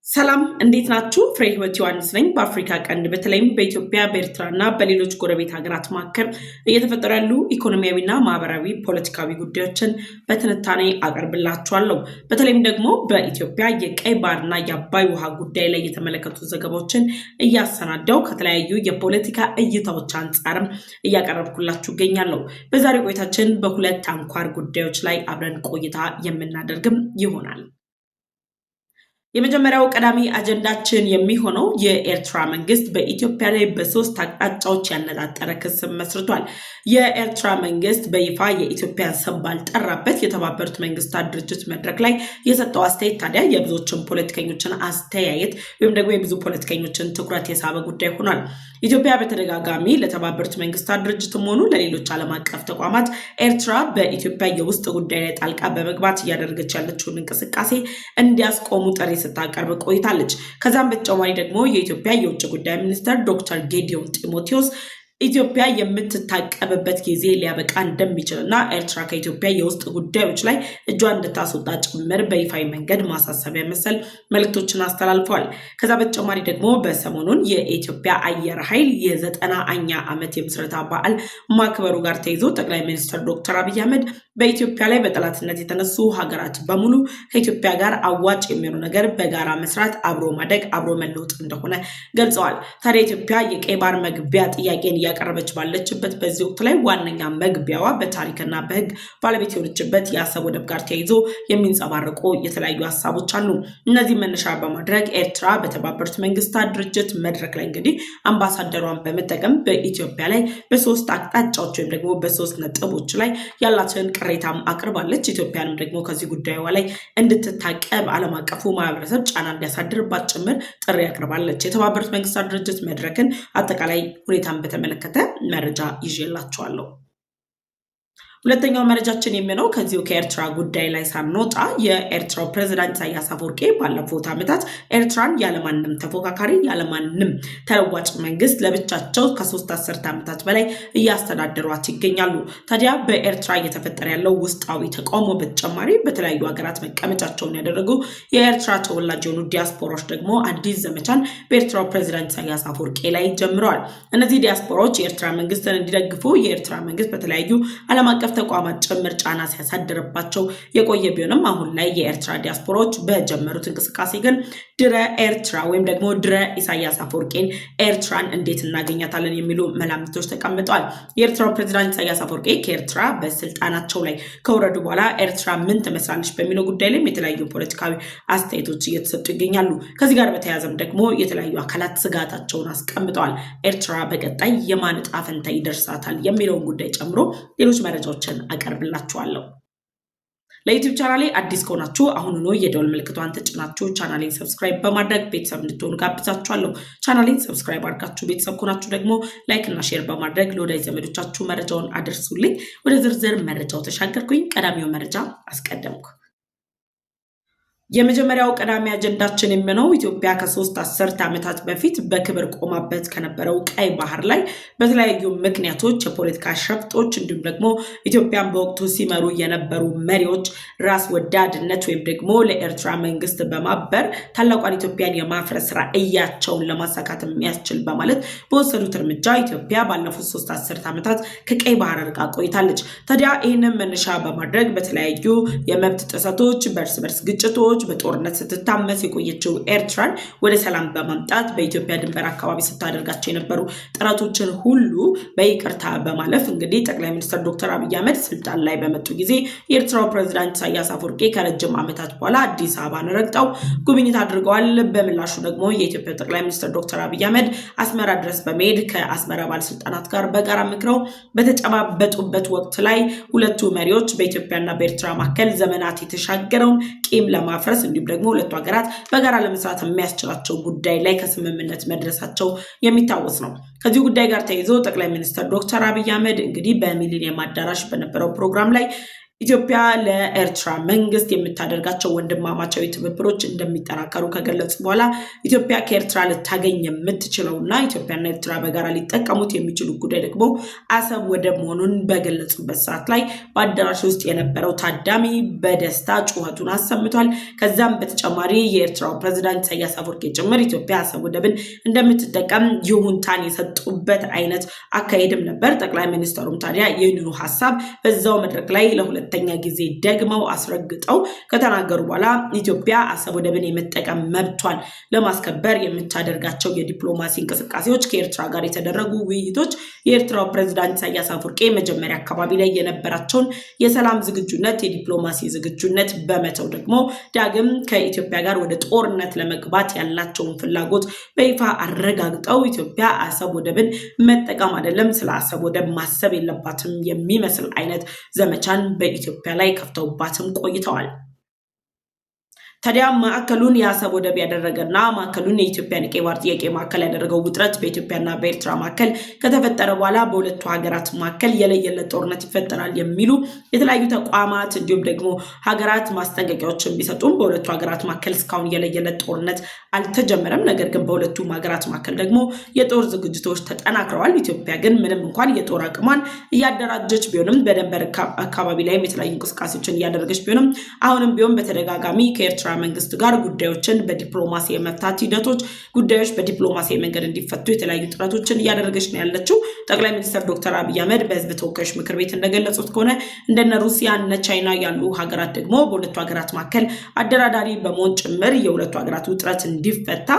ሰላም እንዴት ናችሁ? ፍሬ ህይወት ዮሐንስ ነኝ። በአፍሪካ ቀንድ በተለይም በኢትዮጵያ በኤርትራና በሌሎች ጎረቤት ሀገራት መካከል እየተፈጠሩ ያሉ ኢኮኖሚያዊና ማህበራዊ ፖለቲካዊ ጉዳዮችን በትንታኔ አቀርብላችኋለሁ። በተለይም ደግሞ በኢትዮጵያ የቀይ ባህርና የአባይ ውሃ ጉዳይ ላይ የተመለከቱ ዘገባዎችን እያሰናዳው ከተለያዩ የፖለቲካ እይታዎች አንጻርም እያቀረብኩላችሁ እገኛለሁ። በዛሬ ቆይታችን በሁለት አንኳር ጉዳዮች ላይ አብረን ቆይታ የምናደርግም ይሆናል። የመጀመሪያው ቀዳሚ አጀንዳችን የሚሆነው የኤርትራ መንግስት በኢትዮጵያ ላይ በሶስት አቅጣጫዎች ያነጣጠረ ክስ መስርቷል። የኤርትራ መንግስት በይፋ የኢትዮጵያን ስም ባልጠራበት የተባበሩት መንግስታት ድርጅት መድረክ ላይ የሰጠው አስተያየት ታዲያ የብዙዎችን ፖለቲከኞችን አስተያየት ወይም ደግሞ የብዙ ፖለቲከኞችን ትኩረት የሳበ ጉዳይ ሆኗል። ኢትዮጵያ በተደጋጋሚ ለተባበሩት መንግስታት ድርጅትም ሆኑ ለሌሎች ዓለም አቀፍ ተቋማት ኤርትራ በኢትዮጵያ የውስጥ ጉዳይ ላይ ጣልቃ በመግባት እያደረገች ያለችውን እንቅስቃሴ እንዲያስቆሙ ጥሪ ስታቀርብ ቆይታለች። ከዛም በተጨማሪ ደግሞ የኢትዮጵያ የውጭ ጉዳይ ሚኒስትር ዶክተር ጌዲዮን ጢሞቴዎስ ኢትዮጵያ የምትታቀብበት ጊዜ ሊያበቃ እንደሚችልና ኤርትራ ከኢትዮጵያ የውስጥ ጉዳዮች ላይ እጇን እንድታስወጣ ጭምር በይፋዊ መንገድ ማሳሰቢያ መሰል መልእክቶችን አስተላልፈዋል። ከዛ በተጨማሪ ደግሞ በሰሞኑን የኢትዮጵያ አየር ኃይል የ90ኛ ዓመት የምስረታ በዓል ማክበሩ ጋር ተይዞ ጠቅላይ ሚኒስትር ዶክተር አብይ አህመድ በኢትዮጵያ ላይ በጠላትነት የተነሱ ሀገራት በሙሉ ከኢትዮጵያ ጋር አዋጭ የሚሆኑ ነገር በጋራ መስራት፣ አብሮ ማደግ፣ አብሮ መለወጥ እንደሆነ ገልጸዋል። ታዲያ ኢትዮጵያ የቀይ ባህር መግቢያ ጥያቄን እያቀረበች ባለችበት በዚህ ወቅት ላይ ዋነኛ መግቢያዋ በታሪክና በሕግ ባለቤት የሆነችበት የአሰብ ወደብ ጋር ተያይዞ የሚንጸባረቁ የተለያዩ ሀሳቦች አሉ። እነዚህ መነሻ በማድረግ ኤርትራ በተባበሩት መንግስታት ድርጅት መድረክ ላይ እንግዲህ አምባሳደሯን በመጠቀም በኢትዮጵያ ላይ በሶስት አቅጣጫዎች ወይም ደግሞ በሶስት ነጥቦች ላይ ያላትን ቅሬታም አቅርባለች። ኢትዮጵያንም ደግሞ ከዚህ ጉዳዩ ላይ እንድትታቀብ ዓለም አቀፉ ማህበረሰብ ጫና እንዲያሳድርባት ጭምር ጥሪ አቅርባለች። የተባበሩት መንግስታት ድርጅት መድረክን አጠቃላይ ሁኔታን በተመለከተ መረጃ ይዤላችኋለሁ። ሁለተኛው መረጃችን የሚሆነው ከዚሁ ከኤርትራ ጉዳይ ላይ ሳንወጣ የኤርትራው ፕሬዝዳንት ኢሳያስ አፈወርቂ ባለፉት ዓመታት ኤርትራን ያለማንም ተፎካካሪ ያለማንም ተለዋጭ መንግስት ለብቻቸው ከሶስት አስርት ዓመታት በላይ እያስተዳደሯት ይገኛሉ። ታዲያ በኤርትራ እየተፈጠረ ያለው ውስጣዊ ተቃውሞ በተጨማሪ በተለያዩ ሀገራት መቀመጫቸውን ያደረጉ የኤርትራ ተወላጅ የሆኑ ዲያስፖራዎች ደግሞ አዲስ ዘመቻን በኤርትራው ፕሬዝዳንት ኢሳያስ አፈወርቂ ላይ ጀምረዋል። እነዚህ ዲያስፖራዎች የኤርትራ መንግስትን እንዲደግፉ የኤርትራ መንግስት በተለያዩ ዓለም አቀፍ ተቋማት ጭምር ጫና ሲያሳድርባቸው የቆየ ቢሆንም አሁን ላይ የኤርትራ ዲያስፖራዎች በጀመሩት እንቅስቃሴ ግን ድረ ኤርትራ ወይም ደግሞ ድረ ኢሳያስ አፈወርቂን ኤርትራን እንዴት እናገኛታለን የሚሉ መላምቶች ተቀምጠዋል። የኤርትራው ፕሬዝዳንት ኢሳያስ አፈወርቂ ከኤርትራ በስልጣናቸው ላይ ከወረዱ በኋላ ኤርትራ ምን ትመስላለች በሚለው ጉዳይ ላይ የተለያዩ ፖለቲካዊ አስተያየቶች እየተሰጡ ይገኛሉ። ከዚህ ጋር በተያያዘም ደግሞ የተለያዩ አካላት ስጋታቸውን አስቀምጠዋል። ኤርትራ በቀጣይ የማን ዕጣ ፈንታ ይደርሳታል የሚለውን ጉዳይ ጨምሮ ሌሎች መረጃዎች አቀርብላችኋለሁ። ለዩቲዩብ ቻናሌ አዲስ ከሆናችሁ አሁኑኑ የደወል ምልክቷን ተጭናችሁ ቻናሌን ሰብስክራይብ በማድረግ ቤተሰብ እንድትሆኑ ጋብዛችኋለሁ። ቻናሌን ሰብስክራይብ አድርጋችሁ ቤተሰብ ከሆናችሁ ደግሞ ላይክ እና ሼር በማድረግ ለወዳጅ ዘመዶቻችሁ መረጃውን አድርሱልኝ። ወደ ዝርዝር መረጃው ተሻገርኩኝ። ቀዳሚው መረጃ አስቀደምኩ። የመጀመሪያው ቀዳሚ አጀንዳችን የሚሆነው ኢትዮጵያ ከሶስት አስርት ዓመታት በፊት በክብር ቆማበት ከነበረው ቀይ ባህር ላይ በተለያዩ ምክንያቶች የፖለቲካ ሸፍጦች እንዲሁም ደግሞ ኢትዮጵያን በወቅቱ ሲመሩ የነበሩ መሪዎች ራስ ወዳድነት ወይም ደግሞ ለኤርትራ መንግስት በማበር ታላቋን ኢትዮጵያን የማፍረስ ራዕያቸውን ለማሳካት የሚያስችል በማለት በወሰዱት እርምጃ ኢትዮጵያ ባለፉት ሶስት አስርት ዓመታት ከቀይ ባህር ርቃ ቆይታለች። ታዲያ ይህንን መነሻ በማድረግ በተለያዩ የመብት ጥሰቶች፣ በእርስ በርስ ግጭቶች በጦርነት ስትታመስ የቆየችው ኤርትራን ወደ ሰላም በማምጣት በኢትዮጵያ ድንበር አካባቢ ስታደርጋቸው የነበሩ ጥረቶችን ሁሉ በይቅርታ በማለፍ እንግዲህ ጠቅላይ ሚኒስትር ዶክተር አብይ አህመድ ስልጣን ላይ በመጡ ጊዜ የኤርትራው ፕሬዝዳንት ኢሳያስ አፈወርቂ ከረጅም ዓመታት በኋላ አዲስ አበባን ረግጠው ጉብኝት አድርገዋል። በምላሹ ደግሞ የኢትዮጵያ ጠቅላይ ሚኒስትር ዶክተር አብይ አህመድ አስመራ ድረስ በመሄድ ከአስመራ ባለስልጣናት ጋር በጋራ መክረው በተጨባበጡበት ወቅት ላይ ሁለቱ መሪዎች በኢትዮጵያና በኤርትራ መካከል ዘመናት የተሻገረውን ቂም ለማፍረስ እንዲሁም ደግሞ ሁለቱ ሀገራት በጋራ ለመስራት የሚያስችላቸው ጉዳይ ላይ ከስምምነት መድረሳቸው የሚታወስ ነው። ከዚህ ጉዳይ ጋር ተያይዞ ጠቅላይ ሚኒስትር ዶክተር አብይ አህመድ እንግዲህ በሚሊኒየም አዳራሽ በነበረው ፕሮግራም ላይ ኢትዮጵያ ለኤርትራ መንግስት የምታደርጋቸው ወንድማማቻዊ ትብብሮች እንደሚጠናከሩ ከገለጹ በኋላ ኢትዮጵያ ከኤርትራ ልታገኝ የምትችለውና ኢትዮጵያና ኤርትራ በጋራ ሊጠቀሙት የሚችሉ ጉዳይ ደግሞ አሰብ ወደብ መሆኑን በገለጹበት ሰዓት ላይ በአዳራሽ ውስጥ የነበረው ታዳሚ በደስታ ጩኸቱን አሰምቷል። ከዛም በተጨማሪ የኤርትራው ፕሬዝዳንት ኢሳያስ አፈወርቂ ጭምር ኢትዮጵያ አሰብ ወደብን እንደምትጠቀም ይሁንታን የሰጡበት አይነት አካሄድም ነበር። ጠቅላይ ሚኒስትሩም ታዲያ ይህንኑ ሀሳብ በዛው መድረክ ላይ ለሁለተኛ ጊዜ ደግመው አስረግጠው ከተናገሩ በኋላ ኢትዮጵያ አሰብ ወደብን የመጠቀም መብቷን ለማስከበር የምታደርጋቸው የዲፕሎማሲ እንቅስቃሴዎች ከኤርትራ ጋር የተደረጉ ውይይቶች የኤርትራው ፕሬዝዳንት ኢሳያስ አፈወርቂ መጀመሪያ አካባቢ ላይ የነበራቸውን የሰላም ዝግጁነት የዲፕሎማሲ ዝግጁነት በመተው ደግሞ ዳግም ከኢትዮጵያ ጋር ወደ ጦርነት ለመግባት ያላቸውን ፍላጎት በይፋ አረጋግጠው ኢትዮጵያ አሰብ ወደብን መጠቀም አይደለም ስለ አሰብ ወደብ ማሰብ የለባትም የሚመስል አይነት ዘመቻን በኢትዮጵያ ላይ ከፍተውባትም ቆይተዋል። ታዲያ ማዕከሉን የአሰብ ወደብ ያደረገና ማዕከሉን የኢትዮጵያን የቀይ ባህር ጥያቄ ማዕከል ያደረገው ውጥረት በኢትዮጵያና በኤርትራ ማዕከል ከተፈጠረ በኋላ በሁለቱ ሀገራት ማዕከል የለየለት ጦርነት ይፈጠራል የሚሉ የተለያዩ ተቋማት እንዲሁም ደግሞ ሀገራት ማስጠንቀቂያዎችን ቢሰጡም በሁለቱ ሀገራት ማዕከል እስካሁን የለየለት ጦርነት አልተጀመረም። ነገር ግን በሁለቱም ሀገራት ማዕከል ደግሞ የጦር ዝግጅቶች ተጠናክረዋል። ኢትዮጵያ ግን ምንም እንኳን የጦር አቅሟን እያደራጀች ቢሆንም በድንበር አካባቢ ላይም የተለያዩ እንቅስቃሴዎችን እያደረገች ቢሆንም አሁንም ቢሆን በተደጋጋሚ ከኤርትራ መንግስት ጋር ጉዳዮችን በዲፕሎማሲ የመፍታት ሂደቶች ጉዳዮች በዲፕሎማሲ መንገድ እንዲፈቱ የተለያዩ ጥረቶችን እያደረገች ነው ያለችው። ጠቅላይ ሚኒስትር ዶክተር አብይ አህመድ በህዝብ ተወካዮች ምክር ቤት እንደገለጹት ከሆነ እንደነ ሩሲያ እነ ቻይና ያሉ ሀገራት ደግሞ በሁለቱ ሀገራት መካከል አደራዳሪ በመሆን ጭምር የሁለቱ ሀገራት ውጥረት እንዲፈታ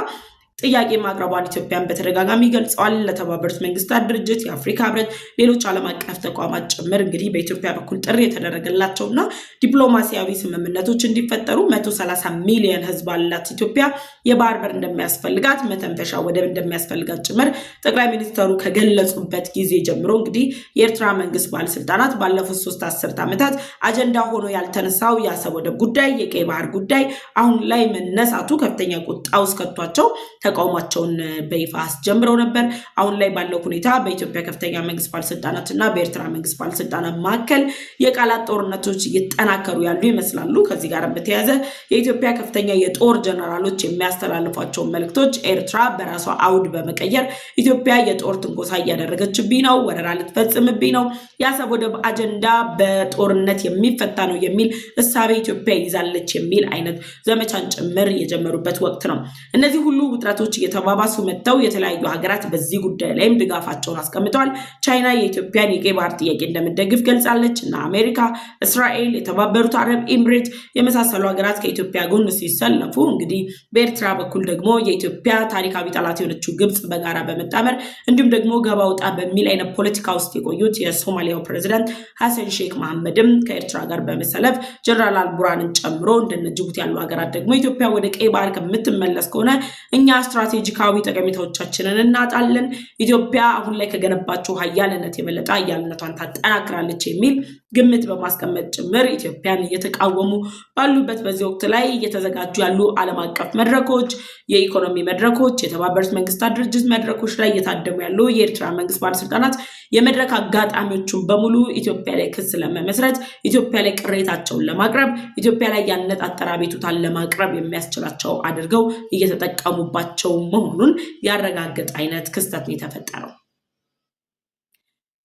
ጥያቄ ማቅረቧን ኢትዮጵያን በተደጋጋሚ ገልጸዋል። ለተባበሩት መንግስታት ድርጅት፣ የአፍሪካ ህብረት፣ ሌሎች ዓለም አቀፍ ተቋማት ጭምር እንግዲህ በኢትዮጵያ በኩል ጥሪ የተደረገላቸውና ዲፕሎማሲያዊ ስምምነቶች እንዲፈጠሩ 130 ሚሊዮን ህዝብ አላት ኢትዮጵያ የባህር በር እንደሚያስፈልጋት መተንፈሻ ወደብ እንደሚያስፈልጋት ጭምር ጠቅላይ ሚኒስትሩ ከገለጹበት ጊዜ ጀምሮ እንግዲህ የኤርትራ መንግስት ባለስልጣናት ባለፉት 3 አስርት ዓመታት አጀንዳ ሆኖ ያልተነሳው የአሰብ ወደብ ጉዳይ የቀይ ባህር ጉዳይ አሁን ላይ መነሳቱ ከፍተኛ ቁጣ ውስጥ ከቷቸው ተቃውሟቸውን በይፋ አስጀምረው ነበር። አሁን ላይ ባለው ሁኔታ በኢትዮጵያ ከፍተኛ መንግስት ባለስልጣናትና በኤርትራ መንግስት ባለስልጣናት መካከል የቃላት ጦርነቶች እየተጠናከሩ ያሉ ይመስላሉ። ከዚህ ጋር በተያያዘ የኢትዮጵያ ከፍተኛ የጦር ጀነራሎች የሚያስተላልፏቸው መልእክቶች ኤርትራ በራሷ አውድ በመቀየር ኢትዮጵያ የጦር ትንኮሳ እያደረገችብኝ ነው፣ ወረራ ልትፈጽምብኝ ነው፣ የአሰብ ወደብ አጀንዳ በጦርነት የሚፈታ ነው የሚል እሳቤ ኢትዮጵያ ይዛለች የሚል አይነት ዘመቻን ጭምር የጀመሩበት ወቅት ነው። እነዚህ ሁሉ ውጥረቶች እየተባባሱ መጥተው የተለያዩ ሀገራት በዚህ ጉዳይ ላይም ድጋፋቸውን አስቀምጠዋል። ቻይና የኢትዮጵያን የቀይ ባህር ጥያቄ እንደምትደግፍ ገልጻለች እና አሜሪካ፣ እስራኤል፣ የተባበሩት አረብ ኤምሬት የመሳሰሉ ሀገራት ከኢትዮጵያ ጎን ሲሰለፉ እንግዲህ በኤርትራ በኩል ደግሞ የኢትዮጵያ ታሪካዊ ጠላት የሆነችው ግብጽ በጋራ በመጣመር እንዲሁም ደግሞ ገባ ውጣ በሚል አይነት ፖለቲካ ውስጥ የቆዩት የሶማሊያው ፕሬዝዳንት ሐሰን ሼክ መሐመድም ከኤርትራ ጋር በመሰለፍ ጀነራል አልቡራንን ጨምሮ እንደነ ጅቡቲ ያሉ ሀገራት ደግሞ ኢትዮጵያ ወደ ቀይ ባህር ከምትመለስ ከሆነ እኛ ስትራቴጂካዊ ጠቀሜታዎቻችንን እናጣለን፣ ኢትዮጵያ አሁን ላይ ከገነባቸው ሀያልነት የበለጠ ሀያልነቷን ታጠናክራለች የሚል ግምት በማስቀመጥ ጭምር ኢትዮጵያን እየተቃወሙ ባሉበት በዚህ ወቅት ላይ እየተዘጋጁ ያሉ ዓለም አቀፍ መድረኮች፣ የኢኮኖሚ መድረኮች፣ የተባበሩት መንግስታት ድርጅት መድረኮች ላይ እየታደሙ ያሉ የኤርትራ መንግስት ባለስልጣናት የመድረክ አጋጣሚዎችን በሙሉ ኢትዮጵያ ላይ ክስ ለመመስረት፣ ኢትዮጵያ ላይ ቅሬታቸውን ለማቅረብ፣ ኢትዮጵያ ላይ ያነጣጠረ አቤቱታን ለማቅረብ የሚያስችላቸው አድርገው እየተጠቀሙባቸው መሆኑን ያረጋገጠ አይነት ክስተት ነው የተፈጠረው።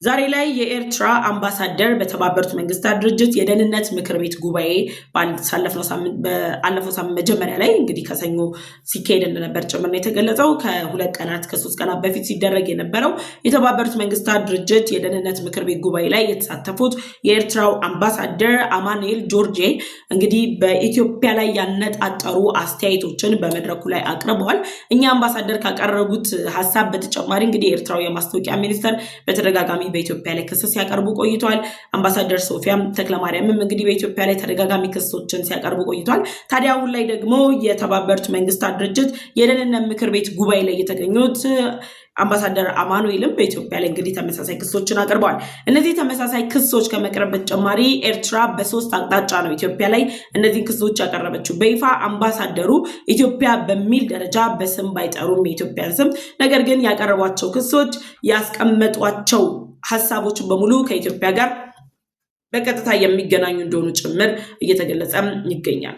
ዛሬ ላይ የኤርትራ አምባሳደር በተባበሩት መንግስታት ድርጅት የደህንነት ምክር ቤት ጉባኤ ባለፈው ሳምንት መጀመሪያ ላይ እንግዲህ ከሰኞ ሲካሄድ እንደነበር ጭምር ነው የተገለጸው። ከ2 ቀናት ከ3 ቀናት በፊት ሲደረግ የነበረው የተባበሩት መንግስታት ድርጅት የደህንነት ምክር ቤት ጉባኤ ላይ የተሳተፉት የኤርትራው አምባሳደር አማኑኤል ጆርጄ እንግዲህ በኢትዮጵያ ላይ ያነጣጠሩ አስተያየቶችን በመድረኩ ላይ አቅርበዋል። እኛ አምባሳደር ካቀረቡት ሀሳብ በተጨማሪ እንግዲህ የኤርትራው የማስታወቂያ ሚኒስተር በተደጋጋሚ በኢትዮጵያ ላይ ክስ ሲያቀርቡ ቆይቷል። አምባሳደር ሶፊያም ተክለማርያምም እንግዲህ በኢትዮጵያ ላይ ተደጋጋሚ ክሶችን ሲያቀርቡ ቆይቷል። ታዲያ አሁን ላይ ደግሞ የተባበሩት መንግስታት ድርጅት የደህንነት ምክር ቤት ጉባኤ ላይ የተገኙት አምባሳደር አማኑኤልም በኢትዮጵያ ላይ እንግዲህ ተመሳሳይ ክሶችን አቅርበዋል። እነዚህ ተመሳሳይ ክሶች ከመቅረብ በተጨማሪ ኤርትራ በ3 አቅጣጫ ነው ኢትዮጵያ ላይ እነዚህ ክሶች ያቀረበችው። በይፋ አምባሳደሩ ኢትዮጵያ በሚል ደረጃ በስም ባይጠሩም የኢትዮጵያን ስም ነገር ግን ያቀረቧቸው ክሶች ያስቀመጧቸው ሀሳቦች በሙሉ ከኢትዮጵያ ጋር በቀጥታ የሚገናኙ እንደሆኑ ጭምር እየተገለጸ ይገኛል።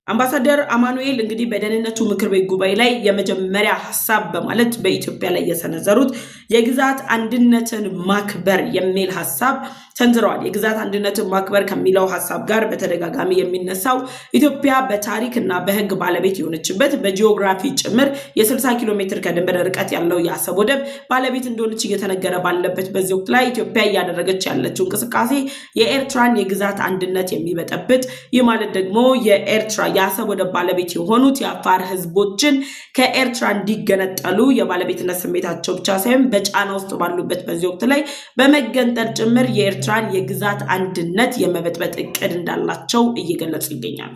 አምባሳደር አማኑኤል እንግዲህ በደህንነቱ ምክር ቤት ጉባኤ ላይ የመጀመሪያ ሐሳብ በማለት በኢትዮጵያ ላይ የሰነዘሩት የግዛት አንድነትን ማክበር የሚል ሐሳብ ሰንዝረዋል። የግዛት አንድነትን ማክበር ከሚለው ሐሳብ ጋር በተደጋጋሚ የሚነሳው ኢትዮጵያ በታሪክ እና በሕግ ባለቤት የሆነችበት በጂኦግራፊ ጭምር የ60 ኪሎ ሜትር ከድንበር ርቀት ያለው የአሰብ ወደብ ባለቤት እንደሆነች እየተነገረ ባለበት በዚህ ወቅት ላይ ኢትዮጵያ እያደረገች ያለችው እንቅስቃሴ የኤርትራን የግዛት አንድነት የሚበጠብጥ ይህ ማለት ደግሞ የአሰብ ወደብ ባለቤት የሆኑት የአፋር ህዝቦችን ከኤርትራ እንዲገነጠሉ የባለቤትነት ስሜታቸው ብቻ ሳይሆን በጫና ውስጥ ባሉበት በዚህ ወቅት ላይ በመገንጠል ጭምር የኤርትራን የግዛት አንድነት የመበጥበጥ እቅድ እንዳላቸው እየገለጹ ይገኛሉ።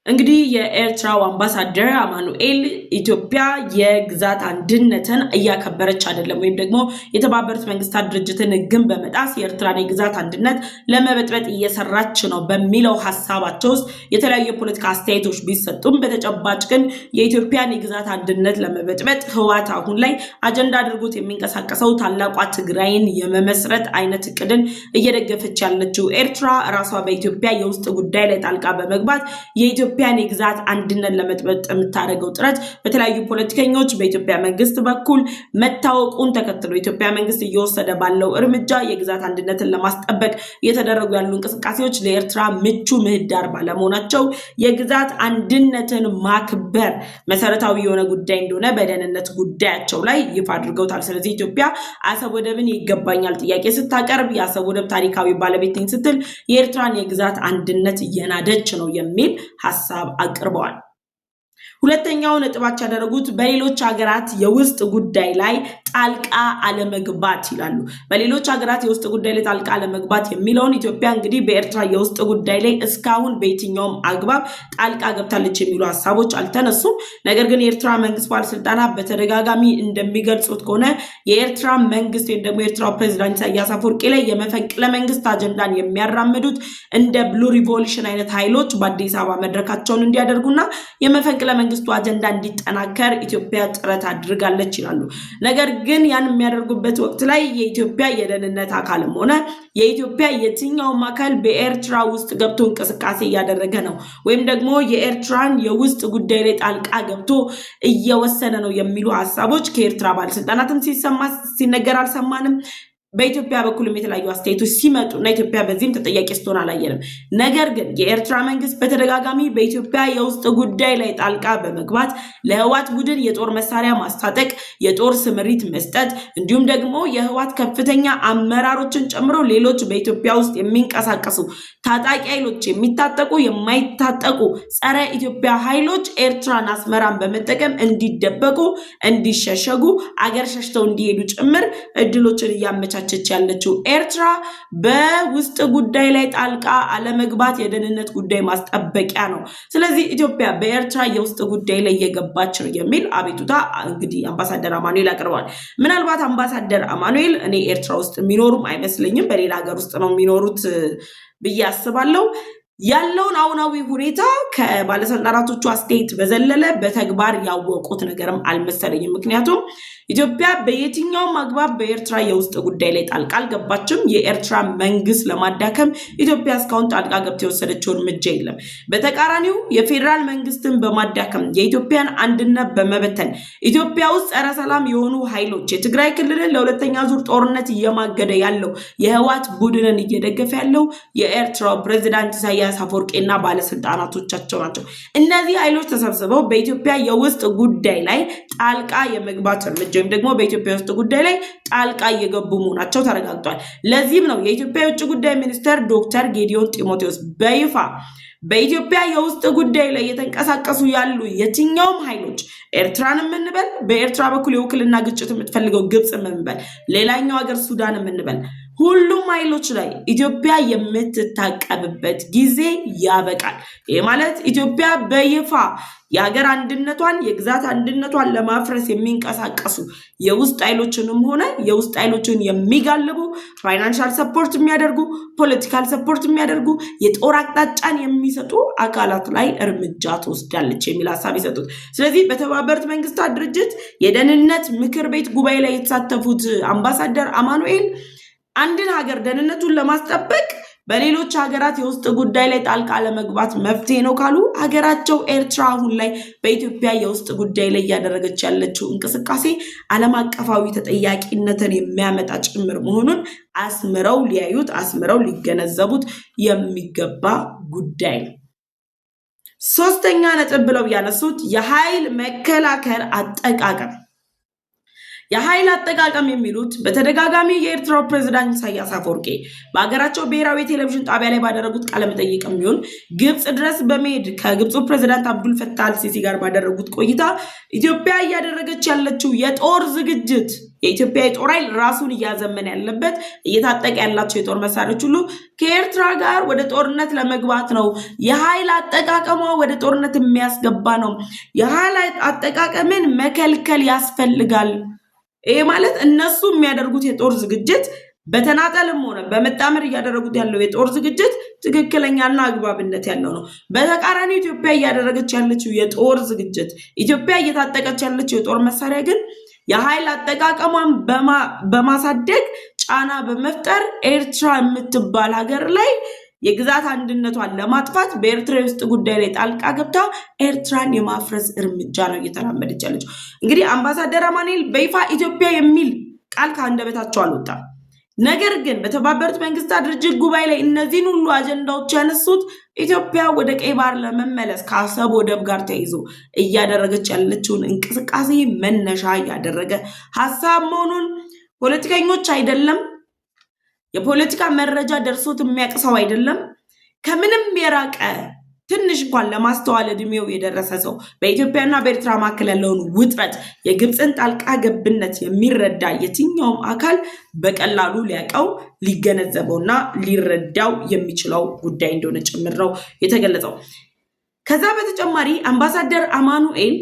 እንግዲህ የኤርትራው አምባሳደር አማኑኤል ኢትዮጵያ የግዛት አንድነትን እያከበረች አይደለም ወይም ደግሞ የተባበሩት መንግስታት ድርጅትን ሕግን በመጣስ የኤርትራን የግዛት አንድነት ለመበጥበጥ እየሰራች ነው በሚለው ሐሳባቸው ውስጥ የተለያዩ የፖለቲካ አስተያየቶች ቢሰጡም በተጨባጭ ግን የኢትዮጵያን የግዛት አንድነት ለመበጥበጥ ህወሓት አሁን ላይ አጀንዳ አድርጎት የሚንቀሳቀሰው ታላቋ ትግራይን የመመስረት አይነት እቅድን እየደገፈች ያለችው ኤርትራ ራሷ በኢትዮጵያ የውስጥ ጉዳይ ላይ ጣልቃ በመግባት የኢትዮጵያን የግዛት አንድነት ለመጥበጥ የምታደርገው ጥረት በተለያዩ ፖለቲከኞች በኢትዮጵያ መንግስት በኩል መታወቁን ተከትሎ ኢትዮጵያ መንግስት እየወሰደ ባለው እርምጃ የግዛት አንድነትን ለማስጠበቅ እየተደረጉ ያሉ እንቅስቃሴዎች ለኤርትራ ምቹ ምህዳር ባለመሆናቸው የግዛት አንድነትን ማክበር መሰረታዊ የሆነ ጉዳይ እንደሆነ በደህንነት ጉዳያቸው ላይ ይፋ አድርገውታል። ስለዚህ ኢትዮጵያ አሰብ ወደብን ይገባኛል ጥያቄ ስታቀርብ የአሰብ ወደብ ታሪካዊ ባለቤት ነኝ ስትል የኤርትራን የግዛት አንድነት እየናደች ነው የሚል ሐሳብ አቅርበዋል። ሁለተኛው ነጥባቸው ያደረጉት በሌሎች ሀገራት የውስጥ ጉዳይ ላይ ጣልቃ አለመግባት ይላሉ። በሌሎች ሀገራት የውስጥ ጉዳይ ላይ ጣልቃ አለመግባት የሚለውን ኢትዮጵያ እንግዲህ በኤርትራ የውስጥ ጉዳይ ላይ እስካሁን በየትኛውም አግባብ ጣልቃ ገብታለች የሚሉ ሐሳቦች አልተነሱም። ነገር ግን የኤርትራ መንግስት ባለስልጣናት በተደጋጋሚ እንደሚገልጹት ከሆነ የኤርትራ መንግስት ወይም ደግሞ የኤርትራው ፕሬዝዳንት ኢሳያስ አፈወርቂ ላይ የመፈንቅለ መንግስት አጀንዳን የሚያራምዱት እንደ ብሉ ሪቮሉሽን አይነት ኃይሎች በአዲስ አበባ መድረካቸውን እንዲያደርጉና የመፈንቅለ መንግስቱ አጀንዳ እንዲጠናከር ኢትዮጵያ ጥረት አድርጋለች ይላሉ። ነገር ግን ያን የሚያደርጉበት ወቅት ላይ የኢትዮጵያ የደህንነት አካልም ሆነ የኢትዮጵያ የትኛውም አካል በኤርትራ ውስጥ ገብቶ እንቅስቃሴ እያደረገ ነው ወይም ደግሞ የኤርትራን የውስጥ ጉዳይ ላይ ጣልቃ ገብቶ እየወሰነ ነው የሚሉ ሐሳቦች ከኤርትራ ባለስልጣናትም ሲነገር አልሰማንም። በኢትዮጵያ በኩልም የተለያዩ አስተያየቶች ሲመጡና ኢትዮጵያ በዚህም ተጠያቂ ስትሆን አላየንም። ነገር ግን የኤርትራ መንግስት በተደጋጋሚ በኢትዮጵያ የውስጥ ጉዳይ ላይ ጣልቃ በመግባት ለህወሓት ቡድን የጦር መሳሪያ ማስታጠቅ፣ የጦር ስምሪት መስጠት እንዲሁም ደግሞ የህወሓት ከፍተኛ አመራሮችን ጨምሮ ሌሎች በኢትዮጵያ ውስጥ የሚንቀሳቀሱ ታጣቂ ኃይሎች የሚታጠቁ የማይታጠቁ ጸረ ኢትዮጵያ ኃይሎች ኤርትራን አስመራን በመጠቀም እንዲደበቁ፣ እንዲሸሸጉ፣ አገር ሸሽተው እንዲሄዱ ጭምር እድሎችን እያመቻቸች ያለችው ኤርትራ በውስጥ ጉዳይ ላይ ጣልቃ አለመግባት የደህንነት ጉዳይ ማስጠበቂያ ነው። ስለዚህ ኢትዮጵያ በኤርትራ የውስጥ ጉዳይ ላይ እየገባች ነው የሚል አቤቱታ እንግዲህ አምባሳደር አማኑኤል አቅርበዋል። ምናልባት አምባሳደር አማኑኤል እኔ ኤርትራ ውስጥ የሚኖሩም አይመስለኝም፣ በሌላ ሀገር ውስጥ ነው የሚኖሩት ብዬ አስባለሁ። ያለውን አሁናዊ ሁኔታ ከባለስልጣናቶቹ አስተያየት በዘለለ በተግባር ያወቁት ነገርም አልመሰለኝም። ምክንያቱም ኢትዮጵያ በየትኛውም አግባብ በኤርትራ የውስጥ ጉዳይ ላይ ጣልቃ አልገባችም። የኤርትራ መንግስት ለማዳከም ኢትዮጵያ እስካሁን ጣልቃ ገብታ የወሰደችው እርምጃ የለም። በተቃራኒው የፌዴራል መንግስትን በማዳከም የኢትዮጵያን አንድነት በመበተን ኢትዮጵያ ውስጥ ጸረ ሰላም የሆኑ ኃይሎች የትግራይ ክልልን ለሁለተኛ ዙር ጦርነት እየማገደ ያለው የህወሓት ቡድንን እየደገፈ ያለው የኤርትራው ፕሬዝዳንት ኢሳያስ አፈወርቂና ባለስልጣናቶቻቸው ናቸው። እነዚህ ኃይሎች ተሰብስበው በኢትዮጵያ የውስጥ ጉዳይ ላይ ጣልቃ የመግባት እርምጃ ወይም ደግሞ በኢትዮጵያ ውስጥ ጉዳይ ላይ ጣልቃ እየገቡ መሆናቸው ተረጋግጧል። ለዚህም ነው የኢትዮጵያ የውጭ ጉዳይ ሚኒስትር ዶክተር ጌዲዮን ጢሞቴዎስ በይፋ በኢትዮጵያ የውስጥ ጉዳይ ላይ የተንቀሳቀሱ ያሉ የትኛውም ኃይሎች ኤርትራን የምንበል በኤርትራ በኩል የውክልና ግጭት የምትፈልገው ግብጽ የምንበል ሌላኛው ሀገር ሱዳን የምንበል ሁሉም ኃይሎች ላይ ኢትዮጵያ የምትታቀብበት ጊዜ ያበቃል። ይህ ማለት ኢትዮጵያ በይፋ የሀገር አንድነቷን የግዛት አንድነቷን ለማፍረስ የሚንቀሳቀሱ የውስጥ ኃይሎችንም ሆነ የውስጥ ኃይሎችን የሚጋልቡ ፋይናንሻል ሰፖርት የሚያደርጉ ፖለቲካል ሰፖርት የሚያደርጉ የጦር አቅጣጫን የሚሰጡ አካላት ላይ እርምጃ ትወስዳለች የሚል ሀሳብ የሰጡት። ስለዚህ በተባበሩት መንግስታት ድርጅት የደህንነት ምክር ቤት ጉባኤ ላይ የተሳተፉት አምባሳደር አማኑኤል አንድን ሀገር ደህንነቱን ለማስጠበቅ በሌሎች ሀገራት የውስጥ ጉዳይ ላይ ጣልቃ ለመግባት መፍትሄ ነው ካሉ ሀገራቸው ኤርትራ አሁን ላይ በኢትዮጵያ የውስጥ ጉዳይ ላይ እያደረገች ያለችው እንቅስቃሴ ዓለም አቀፋዊ ተጠያቂነትን የሚያመጣ ጭምር መሆኑን አስምረው ሊያዩት አስምረው ሊገነዘቡት የሚገባ ጉዳይ ነው። ሶስተኛ ነጥብ ብለው ያነሱት የኃይል መከላከል አጠቃቀም። የኃይል አጠቃቀም የሚሉት በተደጋጋሚ የኤርትራው ፕሬዝዳንት ኢሳያስ አፈወርቂ በሀገራቸው ብሔራዊ ቴሌቪዥን ጣቢያ ላይ ባደረጉት ቃለ መጠይቅ የሚሆን ግብጽ ድረስ በመሄድ ከግብፁ ፕሬዝዳንት አብዱል ፈታህ አልሲሲ ጋር ባደረጉት ቆይታ ኢትዮጵያ እያደረገች ያለችው የጦር ዝግጅት የኢትዮጵያ የጦር ኃይል ራሱን እያዘመነ ያለበት እየታጠቀ ያላቸው የጦር መሳሪያዎች ሁሉ ከኤርትራ ጋር ወደ ጦርነት ለመግባት ነው። የኃይል አጠቃቀሟ ወደ ጦርነት የሚያስገባ ነው። የኃይል አጠቃቀምን መከልከል ያስፈልጋል። ይሄ ማለት እነሱ የሚያደርጉት የጦር ዝግጅት በተናጠልም ሆነ በመጣመር እያደረጉት ያለው የጦር ዝግጅት ትክክለኛና አግባብነት ያለው ነው። በተቃራኒ ኢትዮጵያ እያደረገች ያለችው የጦር ዝግጅት ኢትዮጵያ እየታጠቀች ያለችው የጦር መሳሪያ ግን የኃይል አጠቃቀሟን በማሳደግ ጫና በመፍጠር ኤርትራ የምትባል ሀገር ላይ የግዛት አንድነቷን ለማጥፋት በኤርትራ ውስጥ ጉዳይ ላይ ጣልቃ ገብታ ኤርትራን የማፍረስ እርምጃ ነው እየተራመደች ያለችው። እንግዲህ አምባሳደር አማኑኤል በይፋ ኢትዮጵያ የሚል ቃል ከአንደበታቸው አልወጣም። ነገር ግን በተባበሩት መንግስታት ድርጅት ጉባኤ ላይ እነዚህን ሁሉ አጀንዳዎች ያነሱት ኢትዮጵያ ወደ ቀይ ባህር ለመመለስ ከአሰብ ወደብ ጋር ተያይዞ እያደረገች ያለችውን እንቅስቃሴ መነሻ ያደረገ ሀሳብ መሆኑን ፖለቲከኞች አይደለም የፖለቲካ መረጃ ደርሶት የሚያቅሰው አይደለም ከምንም የራቀ ትንሽ እንኳን ለማስተዋል እድሜው የደረሰ ሰው በኢትዮጵያና በኤርትራ መካከል ያለውን ውጥረት የግብፅን ጣልቃ ገብነት የሚረዳ የትኛውም አካል በቀላሉ ሊያቀው ሊገነዘበውና ሊረዳው የሚችለው ጉዳይ እንደሆነ ጭምር ነው የተገለጸው። ከዛ በተጨማሪ አምባሳደር አማኑኤል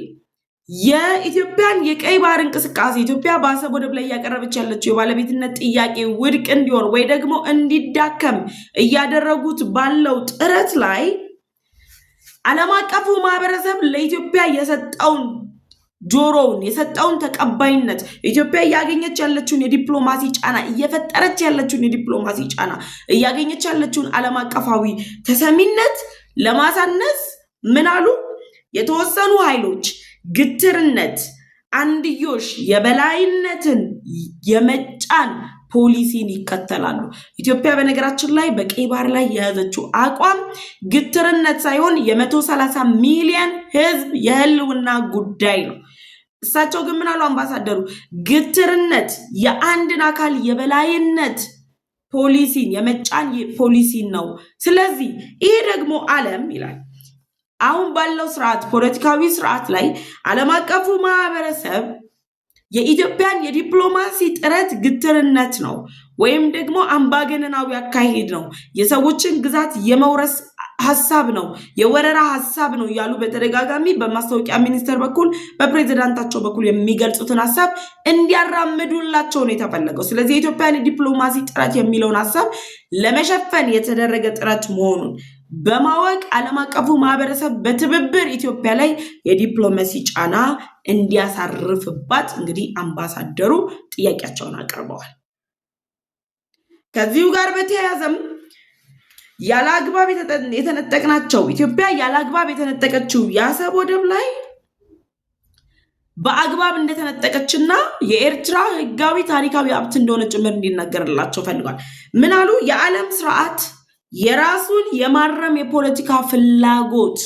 የኢትዮጵያን የቀይ ባህር እንቅስቃሴ ኢትዮጵያ በአሰብ ወደብ ላይ ያቀረበች ያለችው የባለቤትነት ጥያቄ ውድቅ እንዲሆን ወይ ደግሞ እንዲዳከም እያደረጉት ባለው ጥረት ላይ ዓለም አቀፉ ማህበረሰብ ለኢትዮጵያ የሰጠውን ጆሮውን የሰጠውን ተቀባይነት ኢትዮጵያ እያገኘች ያለችውን የዲፕሎማሲ ጫና እየፈጠረች ያለችውን የዲፕሎማሲ ጫና እያገኘች ያለችውን ዓለም አቀፋዊ ተሰሚነት ለማሳነስ ምን አሉ? የተወሰኑ ኃይሎች ግትርነት አንድዮሽ የበላይነትን የመጫን ፖሊሲን ይከተላሉ። ኢትዮጵያ በነገራችን ላይ በቀይ ባህር ላይ የያዘችው አቋም ግትርነት ሳይሆን የ130 ሚሊዮን ህዝብ የህልውና ጉዳይ ነው። እሳቸው ግን ምን አሉ አምባሳደሩ? ግትርነት የአንድን አካል የበላይነት ፖሊሲን የመጫን ፖሊሲን ነው። ስለዚህ ይሄ ደግሞ ዓለም ይላል አሁን ባለው ስርዓት ፖለቲካዊ ስርዓት ላይ ዓለም አቀፉ ማህበረሰብ የኢትዮጵያን የዲፕሎማሲ ጥረት ግትርነት ነው ወይም ደግሞ አምባገነናዊ አካሄድ ነው፣ የሰዎችን ግዛት የመውረስ ሐሳብ ነው፣ የወረራ ሐሳብ ነው ያሉ በተደጋጋሚ በማስታወቂያ ሚኒስቴር በኩል በፕሬዝዳንታቸው በኩል የሚገልጹትን ሐሳብ እንዲያራምዱላቸው ነው የተፈለገው። ስለዚህ የኢትዮጵያን የዲፕሎማሲ ጥረት የሚለውን ሐሳብ ለመሸፈን የተደረገ ጥረት መሆኑን በማወቅ ዓለም አቀፉ ማህበረሰብ በትብብር ኢትዮጵያ ላይ የዲፕሎማሲ ጫና እንዲያሳርፍባት እንግዲህ አምባሳደሩ ጥያቄያቸውን አቅርበዋል። ከዚሁ ጋር በተያያዘም ያለአግባብ የተነጠቅናቸው ኢትዮጵያ ያለአግባብ የተነጠቀችው የአሰብ ወደብ ላይ በአግባብ እንደተነጠቀችና የኤርትራ ህጋዊ ታሪካዊ ሀብት እንደሆነ ጭምር እንዲነገርላቸው ፈልጓል። ምን አሉ? የዓለም ስርዓት የራሱን የማረም የፖለቲካ ፍላጎት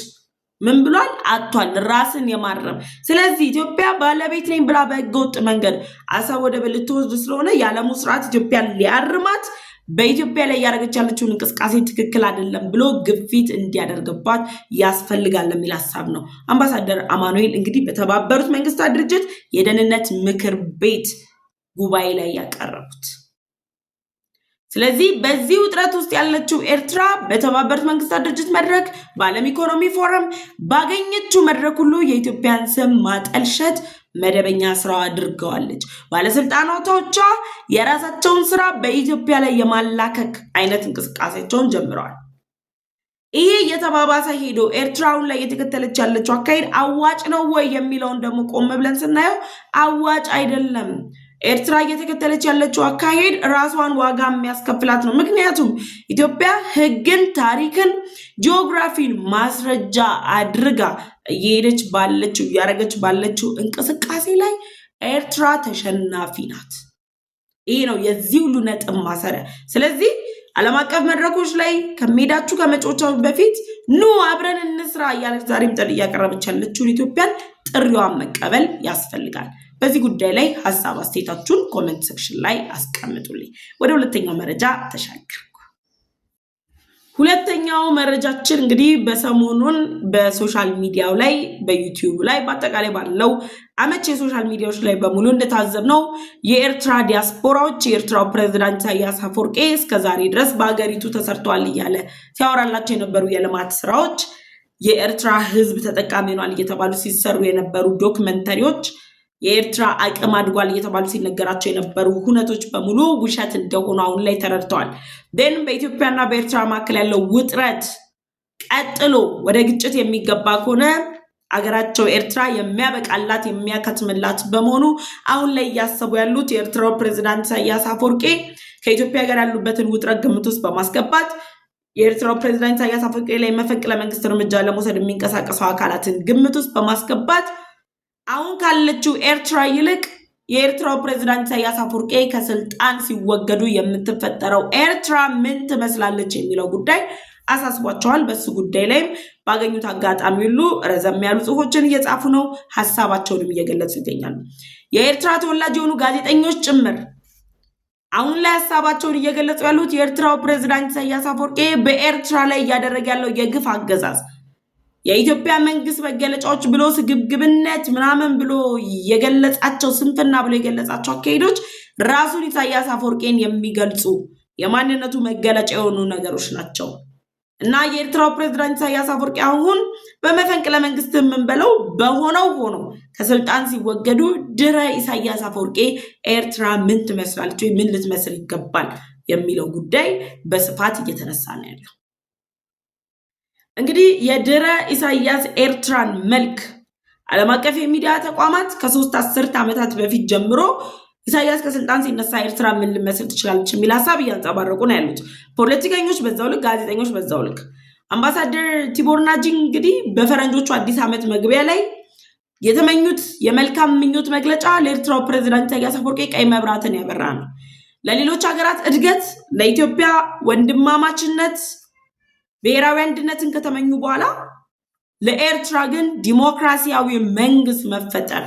ምን ብሏል? አጥቷል፣ ራስን የማረም። ስለዚህ ኢትዮጵያ ባለቤት ነኝ ብላ በህገወጥ መንገድ አሰብ ወደብ ልትወስድ ስለሆነ የዓለሙ ስርዓት ኢትዮጵያን ሊያርማት በኢትዮጵያ ላይ ያደረገች ያለችውን እንቅስቃሴ ትክክል አይደለም ብሎ ግፊት እንዲያደርግባት ያስፈልጋል የሚል ሐሳብ ነው አምባሳደር አማኑኤል እንግዲህ በተባበሩት መንግስታት ድርጅት የደህንነት ምክር ቤት ጉባኤ ላይ ያቀረቡት። ስለዚህ በዚህ ውጥረት ውስጥ ያለችው ኤርትራ በተባበሩት መንግስታት ድርጅት መድረክ፣ በዓለም ኢኮኖሚ ፎረም ባገኘችው መድረክ ሁሉ የኢትዮጵያን ስም ማጠልሸት መደበኛ ስራው አድርገዋለች። ባለስልጣናቶቿ የራሳቸውን ስራ በኢትዮጵያ ላይ የማላከክ አይነት እንቅስቃሴያቸውን ጀምረዋል። ይሄ የተባባሰ ሄዶ ኤርትራውን ላይ የተከተለች ያለችው አካሄድ አዋጭ ነው ወይ የሚለውን ደግሞ ቆም ብለን ስናየው አዋጭ አይደለም። ኤርትራ እየተከተለች ያለችው አካሄድ ራሷን ዋጋ የሚያስከፍላት ነው። ምክንያቱም ኢትዮጵያ ሕግን፣ ታሪክን፣ ጂኦግራፊን ማስረጃ አድርጋ እያደረገች ባለችው እንቅስቃሴ ላይ ኤርትራ ተሸናፊ ናት። ይሄ ነው የዚህ ሁሉ ነጥብ ማሰሪያ። ስለዚህ ዓለም አቀፍ መድረኮች ላይ ከሜዳችሁ ከመጮቻችሁ በፊት ኑ አብረን እንስራ እያለች ዛሬም ጥሪ እያቀረበች ያለችውን ኢትዮጵያን ጥሪዋን መቀበል ያስፈልጋል። በዚህ ጉዳይ ላይ ሀሳብ አስተያየታችሁን ኮሜንት ሴክሽን ላይ አስቀምጡልኝ። ወደ ሁለተኛው መረጃ ተሻገርኩ። ሁለተኛው መረጃችን እንግዲህ በሰሞኑን በሶሻል ሚዲያው ላይ በዩቲዩብ ላይ በአጠቃላይ ባለው አመች የሶሻል ሚዲያዎች ላይ በሙሉ እንደታዘብነው የኤርትራ ዲያስፖራዎች የኤርትራው ፕሬዝዳንት ኢሳያስ አፈወርቂ እስከዛሬ ድረስ በአገሪቱ ተሰርቷል እያለ ሲያወራላቸው የነበሩ የልማት ስራዎች የኤርትራ ሕዝብ ተጠቃሚ ሆኗል እየተባሉ ሲሰሩ የነበሩ ዶክመንተሪዎች የኤርትራ አቅም አድጓል እየተባሉ ሲነገራቸው የነበሩ ሁነቶች በሙሉ ውሸት እንደሆኑ አሁን ላይ ተረድተዋል። ደን በኢትዮጵያና በኤርትራ መካከል ያለው ውጥረት ቀጥሎ ወደ ግጭት የሚገባ ከሆነ አገራቸው ኤርትራ የሚያበቃላት የሚያከትምላት በመሆኑ አሁን ላይ እያሰቡ ያሉት የኤርትራው ፕሬዝዳንት ኢሳያስ አፈወርቂ ከኢትዮጵያ ጋር ያሉበትን ውጥረት ግምት ውስጥ በማስገባት የኤርትራው ፕሬዝዳንት ኢሳያስ አፈወርቂ ላይ መፈንቅለ መንግስት እርምጃ ለመውሰድ የሚንቀሳቀሱ አካላትን ግምት ውስጥ በማስገባት አሁን ካለችው ኤርትራ ይልቅ የኤርትራው ፕሬዝዳንት ኢሳያስ አፈወርቂ ከስልጣን ሲወገዱ የምትፈጠረው ኤርትራ ምን ትመስላለች የሚለው ጉዳይ አሳስቧቸዋል። በሱ ጉዳይ ላይም ባገኙት አጋጣሚ ሁሉ ረዘም ያሉ ጽሁፎችን እየጻፉ ነው፣ ሐሳባቸውንም እየገለጹ ይገኛሉ። የኤርትራ ተወላጅ የሆኑ ጋዜጠኞች ጭምር አሁን ላይ ሐሳባቸውን እየገለጹ ያሉት የኤርትራው ፕሬዝዳንት ኢሳያስ አፈወርቂ በኤርትራ ላይ እያደረገ ያለው የግፍ አገዛዝ የኢትዮጵያ መንግስት መገለጫዎች ብሎ ስግብግብነት ምናምን ብሎ የገለጻቸው ስንፍና ብሎ የገለጻቸው አካሄዶች ራሱን ኢሳያስ አፈወርቂን የሚገልጹ የማንነቱ መገለጫ የሆኑ ነገሮች ናቸው እና የኤርትራው ፕሬዝዳንት ኢሳያስ አፈወርቂ አሁን በመፈንቅለ መንግስት የምንበለው በሆነው ሆኖ ከስልጣን ሲወገዱ ድረ ኢሳያስ አፈወርቂ ኤርትራ ምን ትመስላለች ወይ ምን ልትመስል ይገባል የሚለው ጉዳይ በስፋት እየተነሳ ነው ያለው። እንግዲህ የድረ ኢሳያስ ኤርትራን መልክ ዓለም አቀፍ የሚዲያ ተቋማት ከ3 አስርት ዓመታት በፊት ጀምሮ ኢሳያስ ከስልጣን ሲነሳ ኤርትራ ምን ልመስል ትችላለች የሚል ሐሳብ እያንጸባረቁ ነው ያሉት። ፖለቲከኞች በዛው ልክ፣ ጋዜጠኞች በዛው ልክ። አምባሳደር ቲቦር ናጂ እንግዲህ በፈረንጆቹ አዲስ ዓመት መግቢያ ላይ የተመኙት የመልካም ምኞት መግለጫ ለኤርትራው ፕሬዝዳንት ኢሳያስ አፈወርቂ ቀይ መብራትን ያበራ ነው። ለሌሎች ሀገራት እድገት፣ ለኢትዮጵያ ወንድማማችነት ብሔራዊ አንድነትን ከተመኙ በኋላ ለኤርትራ ግን ዲሞክራሲያዊ መንግስት መፈጠር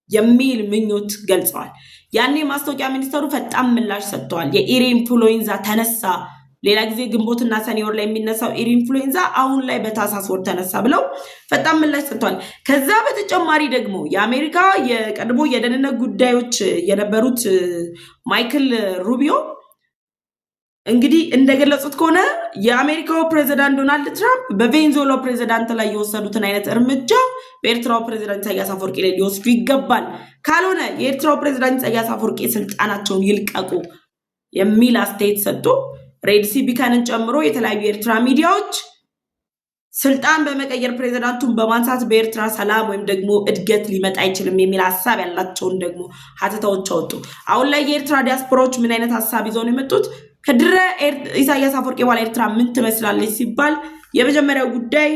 የሚል ምኞት ገልጸዋል። ያኔ ማስታወቂያ ሚኒስተሩ ፈጣን ምላሽ ሰጥተዋል። የኢንፍሉዌንዛ ተነሳ፣ ሌላ ጊዜ ግንቦትና ሰኔ ወር ላይ የሚነሳው ኢንፍሉዌንዛ አሁን ላይ በታህሳስ ወር ተነሳ ብለው ፈጣን ምላሽ ሰጥተዋል። ከዛ በተጨማሪ ደግሞ የአሜሪካ የቀድሞ የደህንነት ጉዳዮች የነበሩት ማይክል ሩቢዮ እንግዲህ እንደገለጹት ከሆነ የአሜሪካው ፕሬዝዳንት ዶናልድ ትራምፕ በቬንዙዌላ ፕሬዝዳንት ላይ የወሰዱትን አይነት እርምጃ በኤርትራው ፕሬዝዳንት ኢሳያስ አፈወርቂ ላይ ሊወስዱ ይገባል፣ ካልሆነ የኤርትራው ፕሬዝዳንት ኢሳያስ አፈወርቂ ስልጣናቸውን ይልቀቁ የሚል አስተያየት ሰጡ። ሬድሲ ቢካንን ጨምሮ የተለያዩ የኤርትራ ሚዲያዎች ስልጣን በመቀየር ፕሬዝዳንቱን በማንሳት በኤርትራ ሰላም ወይም ደግሞ እድገት ሊመጣ አይችልም የሚል ሐሳብ ያላቸውን ደግሞ ሀተታዎች አወጡ። አሁን ላይ የኤርትራ ዲያስፖራዎች ምን አይነት ሐሳብ ይዘው ነው የመጡት? ከድረ ኢሳያስ አፈወርቂ በኋላ ኤርትራ ምን ትመስላለች ሲባል የመጀመሪያው ጉዳይ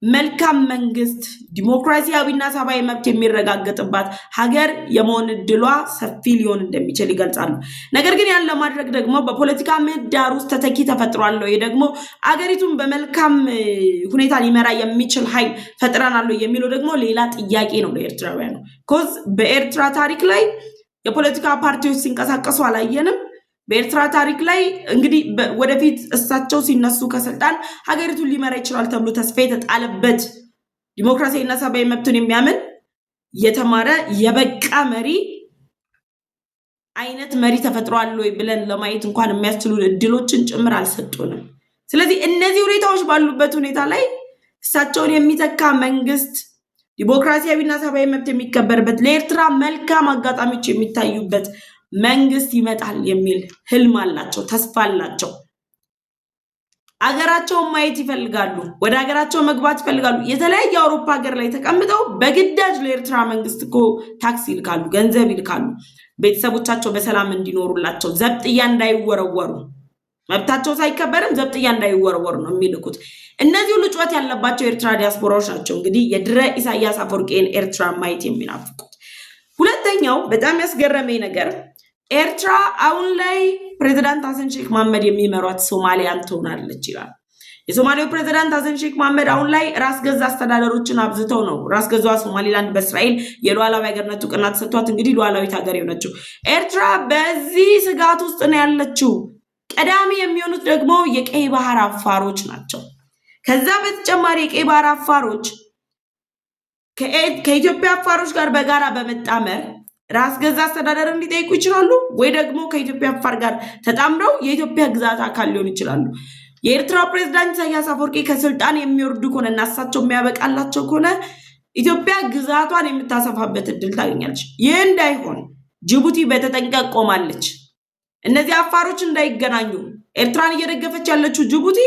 መልካም መንግስት፣ ዲሞክራሲያዊና ሰብአዊ መብት የሚረጋገጥባት ሀገር የመሆን እድሏ ሰፊ ሊሆን እንደሚችል ይገልጻሉ። ነገር ግን ያን ለማድረግ ደግሞ በፖለቲካ ምህዳር ውስጥ ተተኪ ተፈጥሯል ወይ ደግሞ አገሪቱን በመልካም ሁኔታ ሊመራ የሚችል ኃይል ፈጥረናል የሚለው ደግሞ ሌላ ጥያቄ ነው ለኤርትራውያኑ። ኮዝ በኤርትራ ታሪክ ላይ የፖለቲካ ፓርቲዎች ሲንቀሳቀሱ አላየንም። በኤርትራ ታሪክ ላይ እንግዲህ ወደፊት እሳቸው ሲነሱ ከስልጣን ሀገሪቱን ሊመራ ይችላል ተብሎ ተስፋ የተጣለበት ዲሞክራሲያዊና ሰብአዊ መብትን የሚያምን የተማረ የበቃ መሪ አይነት መሪ ተፈጥሯል ወይ ብለን ለማየት እንኳን የሚያስችሉ እድሎችን ጭምር አልሰጡንም። ስለዚህ እነዚህ ሁኔታዎች ባሉበት ሁኔታ ላይ እሳቸውን የሚተካ መንግስት ዲሞክራሲያዊና ሰብአዊ መብት የሚከበርበት ለኤርትራ መልካም አጋጣሚዎች የሚታዩበት መንግስት ይመጣል የሚል ህልም አላቸው፣ ተስፋ አላቸው። አገራቸውን ማየት ይፈልጋሉ፣ ወደ ሀገራቸው መግባት ይፈልጋሉ። የተለያየ አውሮፓ ሀገር ላይ ተቀምጠው በግዳጅ ለኤርትራ መንግስት እኮ ታክስ ይልካሉ፣ ገንዘብ ይልካሉ። ቤተሰቦቻቸው በሰላም እንዲኖሩላቸው ዘብጥያ እንዳይወረወሩ መብታቸው ሳይከበርም ዘብጥያ እንዳይወረወሩ ነው የሚልኩት። እነዚህ ሁሉ ጩኸት ያለባቸው ኤርትራ ዲያስፖራዎች ናቸው እንግዲህ የድረ ኢሳያስ አፈወርቂን ኤርትራ ማየት የሚናፍቁት። ሁለተኛው በጣም ያስገረመኝ ነገር ኤርትራ አሁን ላይ ፕሬዝዳንት ሐሰን ሼክ መሐመድ የሚመሯት ሶማሊያን ትሆናለች ይላል። የሶማሌው ፕሬዝዳንት ሐሰን ሼክ መሐመድ አሁን ላይ ራስ ገዝ አስተዳደሮችን አብዝተው ነው ራስ ገዟ ሶማሊላንድ በእስራኤል የሉዓላዊ ሀገርነት እውቅና ተሰጥቷት እንግዲህ ሉዓላዊት ሀገር የሆነችው ኤርትራ በዚህ ስጋት ውስጥ ነው ያለችው። ቀዳሚ የሚሆኑት ደግሞ የቀይ ባህር አፋሮች ናቸው። ከዛ በተጨማሪ የቀይ ባህር አፋሮች ከኢትዮጵያ አፋሮች ጋር በጋራ በመጣመር ራስ ገዝ አስተዳደር እንዲጠይቁ ይችላሉ፣ ወይ ደግሞ ከኢትዮጵያ አፋር ጋር ተጣምረው የኢትዮጵያ ግዛት አካል ሊሆኑ ይችላሉ። የኤርትራ ፕሬዝዳንት ኢሳያስ አፈወርቂ ከስልጣን የሚወርዱ ከሆነ እና እሳቸው የሚያበቃላቸው ከሆነ ኢትዮጵያ ግዛቷን የምታሰፋበት እድል ታገኛለች። ይህ እንዳይሆን ጅቡቲ በተጠንቀቅ ቆማለች። እነዚህ አፋሮች እንዳይገናኙ ኤርትራን እየደገፈች ያለችው ጅቡቲ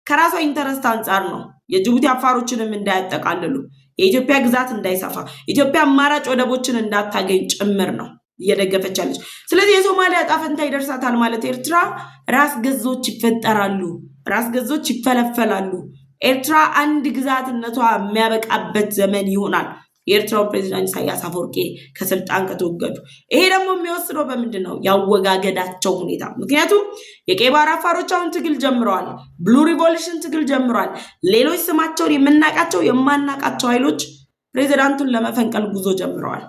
ከራሷ ኢንተረስት አንጻር ነው። የጅቡቲ አፋሮችንም እንዳያጠቃልሉ የኢትዮጵያ ግዛት እንዳይሰፋ ኢትዮጵያ አማራጭ ወደቦችን እንዳታገኝ ጭምር ነው እየደገፈች ያለች። ስለዚህ የሶማሊያ ዕጣ ፈንታ ይደርሳታል ማለት ኤርትራ ራስ ገዞች ይፈጠራሉ፣ ራስ ገዞች ይፈለፈላሉ። ኤርትራ አንድ ግዛትነቷ የሚያበቃበት ዘመን ይሆናል የኤርትራው ፕሬዝዳንት ኢሳያስ አፈወርቂ ከስልጣን ከተወገዱ። ይሄ ደግሞ የሚወስነው በምንድን ነው? ያወጋገዳቸው ሁኔታ። ምክንያቱም የቀይ ባህር አፋሮች አሁን ትግል ጀምረዋል። ብሉ ሪቮሉሽን ትግል ጀምረዋል። ሌሎች ስማቸውን የምናቃቸው የማናቃቸው ኃይሎች ፕሬዝዳንቱን ለመፈንቀል ጉዞ ጀምረዋል።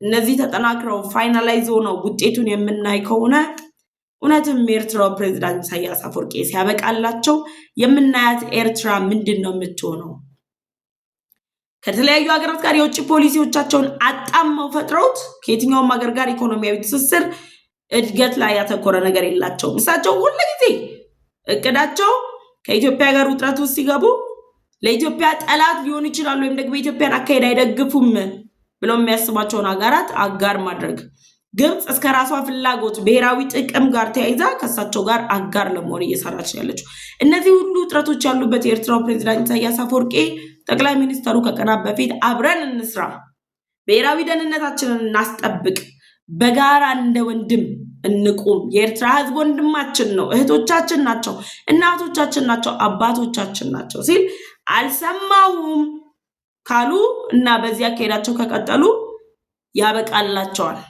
እነዚህ ተጠናክረው ፋይናላይዝ ሆነው ውጤቱን የምናይ ከሆነ እውነትም የኤርትራው ፕሬዝዳንት ኢሳያስ አፈወርቂ ሲያበቃላቸው የምናያት ኤርትራ ምንድን ነው የምትሆነው? ከተለያዩ ሀገራት ጋር የውጭ ፖሊሲዎቻቸውን አጣመው ፈጥረውት ከየትኛውም ሀገር ጋር ኢኮኖሚያዊ ትስስር እድገት ላይ ያተኮረ ነገር የላቸውም። እሳቸው ሁልጊዜ እቅዳቸው ከኢትዮጵያ ጋር ውጥረት ውስጥ ሲገቡ ለኢትዮጵያ ጠላት ሊሆኑ ይችላሉ ወይም ደግሞ የኢትዮጵያን አካሄድ አይደግፉም ብለው የሚያስባቸውን ሀገራት አጋር ማድረግ። ግብፅ እስከ ራሷ ፍላጎት ብሔራዊ ጥቅም ጋር ተያይዛ ከእሳቸው ጋር አጋር ለመሆን እየሰራች ያለችው። እነዚህ ሁሉ ውጥረቶች ያሉበት የኤርትራው ፕሬዝዳንት ኢሳያስ አፈወርቂ ጠቅላይ ሚኒስተሩ ከቀናት በፊት አብረን እንስራ፣ ብሔራዊ ደህንነታችንን እናስጠብቅ፣ በጋራ እንደ ወንድም እንቁም፣ የኤርትራ ህዝብ ወንድማችን ነው፣ እህቶቻችን ናቸው፣ እናቶቻችን ናቸው፣ አባቶቻችን ናቸው ሲል አልሰማሁም ካሉ እና በዚህ አካሄዳቸው ከቀጠሉ ያበቃላቸዋል።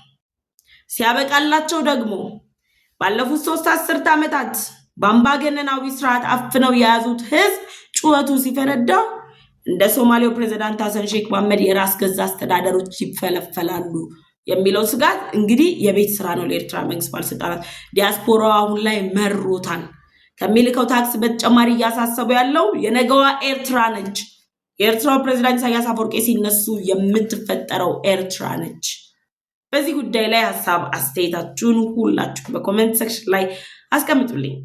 ሲያበቃላቸው ደግሞ ባለፉት 3 አስርት ዓመታት በአምባገነናዊ ስርዓት አፍነው የያዙት ህዝብ ጩኸቱ ሲፈነዳ እንደ ሶማሌው ፕሬዝዳንት ሐሰን ሼክ መሐመድ የራስ ገዝ አስተዳደሮች ይፈለፈላሉ የሚለው ስጋት እንግዲህ የቤት ስራ ነው ለኤርትራ መንግስት ባለስልጣናት። ዲያስፖራ አሁን ላይ መሮታል። ከሚልከው ታክስ በተጨማሪ እያሳሰቡ ያለው የነገዋ ኤርትራ ነች። የኤርትራው ፕሬዝዳንት ኢሳያስ አፈወርቂ ሲነሱ የምትፈጠረው ኤርትራ ነች። በዚህ ጉዳይ ላይ ሀሳብ አስተያየታችሁን ሁላችሁ በኮሜንት ሴክሽን ላይ አስቀምጡልኝ።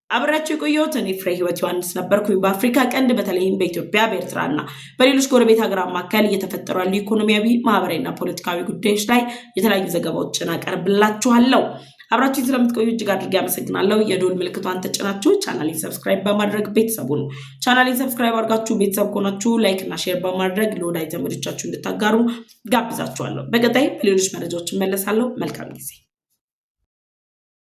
አብራችሁ የቆየሁት እኔ ፍሬ ህይወት ዮሐንስ ነበርኩኝ። በአፍሪካ ቀንድ በተለይም በኢትዮጵያ በኤርትራና በሌሎች ጎረቤት ሀገራት መካከል እየተፈጠሩ ያሉ ኢኮኖሚያዊ፣ ማህበራዊና ፖለቲካዊ ጉዳዮች ላይ የተለያዩ ዘገባዎችን አቀርብላችኋለሁ። አብራችሁ ስለምትቆዩ እጅግ አድርጌ አመሰግናለሁ። የደወል ምልክቷን ተጭናችሁ ቻናሌን ሰብስክራይብ በማድረግ ቤተሰቡ ነው። ቻናሌን ሰብስክራይብ አድርጋችሁ ቤተሰብ ከሆናችሁ ላይክ እና ሼር በማድረግ ለወዳጅ ዘመዶቻችሁ እንድታጋሩ ጋብዛችኋለሁ። በቀጣይ በሌሎች መረጃዎች እመለሳለሁ። መልካም ጊዜ